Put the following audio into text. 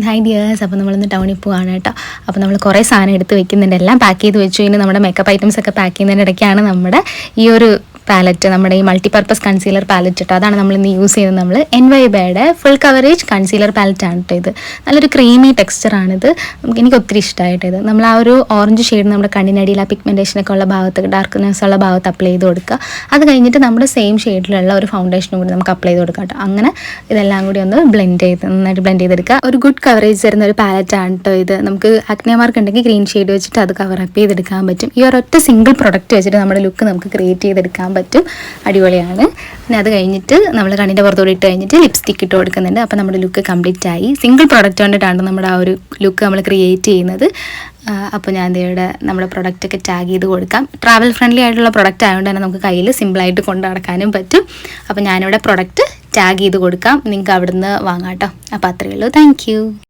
Hi dears, അപ്പോൾ നമ്മളിന്ന് ടൗണിൽ പോവാണ് കേട്ടോ. അപ്പോൾ നമ്മൾ കുറേ സാധനം എടുത്ത് വെക്കുന്നുണ്ട്, എല്ലാം പാക്ക് ചെയ്ത് വെച്ചു. ഇനി നമ്മുടെ മേക്കപ്പ് ഐറ്റംസ് ഒക്കെ പാക്ക് ചെയ്യുന്നതിൻ്റെ ഇടയ്ക്കാണ് നമ്മുടെ ഈ ഒരു പാലറ്റ്, നമ്മുടെ ഈ മൾട്ടിപർപ്പസ് കൺസീലർ പാലറ്റ് കേട്ടോ. അതാണ് നമ്മളിന്ന് യൂസ് ചെയ്യുന്നത്. നമ്മൾ NYBയുടെ ഫുൾ കവറേജ് കൺസീലർ പാലറ്റാണ് കേട്ടോ. ഇത് നല്ലൊരു ക്രീമി ടെക്സ്ചറാണിത്. എനിക്ക് ഒത്തിരി ഇഷ്ടമായിട്ട് ഇത്. നമ്മൾ ആ ഒരു ഓറഞ്ച് ഷെയ്ഡ് നമ്മുടെ കണ്ണിനടിയിൽ ആ പിഗ്മെൻറ്റേഷനൊക്കെ ഉള്ള ഭാഗത്ത്, ഡാർക്ക്നെസ് ഉള്ള ഭാഗത്ത് അപ്ലൈ ചെയ്ത് കൊടുക്കുക. അത് കഴിഞ്ഞിട്ട് നമ്മുടെ സെയിം ഷെയ്ഡിലുള്ള ഒരു ഫൗണ്ടേഷനും കൂടി നമുക്ക് അപ്ലൈ ചെയ്ത് കൊടുക്കാം കേട്ടോ. അങ്ങനെ ഇതെല്ലാം കൂടി ഒന്ന് നന്നായിട്ട് ബ്ലെൻഡ് ചെയ്തെടുക്കുക. ഒരു ഗുഡ് കവറേജ് തരുന്ന ഒരു പാലറ്റാണ് കേട്ടോ ഇത്. നമുക്ക് ആക്നെ മാർക്ക് ഉണ്ടെങ്കിൽ ഗ്രീൻ ഷെയ്ഡ് വെച്ചിട്ട് അത് കവർ അപ്പ് ചെയ്തെടുക്കാൻ പറ്റും. ഈ ഒരൊറ്റ സിംഗിൾ പ്രൊഡക്റ്റ് വെച്ചിട്ട് നമ്മുടെ ലുക്ക് നമുക്ക് ക്രിയേറ്റ് ചെയ്തെടുക്കാൻ പറ്റും. അടിപൊളിയാണ്. പിന്നെ അത് കഴിഞ്ഞിട്ട് നമ്മൾ കണ്ണിൻ്റെ പുറത്തോടെ ഇട്ട് കഴിഞ്ഞിട്ട് ലിപ്സ്റ്റിക്ക് ഇട്ട് കൊടുക്കുന്നുണ്ട്. അപ്പോൾ നമ്മുടെ ലുക്ക് കംപ്ലീറ്റ് ആയി. സിംഗിൾ പ്രൊഡക്റ്റ് കൊണ്ടിട്ടാണ് നമ്മുടെ ആ ഒരു ലുക്ക് നമ്മൾ ക്രിയേറ്റ് ചെയ്യുന്നത്. അപ്പോൾ ഞാൻ ഇവിടെ നമ്മുടെ പ്രൊഡക്റ്റൊക്കെ ടാഗ് ചെയ്ത് കൊടുക്കാം. ട്രാവൽ ഫ്രണ്ട്ലി ആയിട്ടുള്ള പ്രൊഡക്റ്റ് ആയതുകൊണ്ട് തന്നെ നമുക്ക് കയ്യിൽ സിമ്പിളായിട്ട് കൊണ്ടു നടക്കാനും പറ്റും. അപ്പോൾ ഞാനിവിടെ പ്രൊഡക്റ്റ് ടാഗ് ചെയ്ത് കൊടുക്കാം, നിങ്ങൾക്ക് അവിടുന്ന് വാങ്ങാം കേട്ടോ. അപ്പോൾ അത്രയേ ഉള്ളൂ. താങ്ക്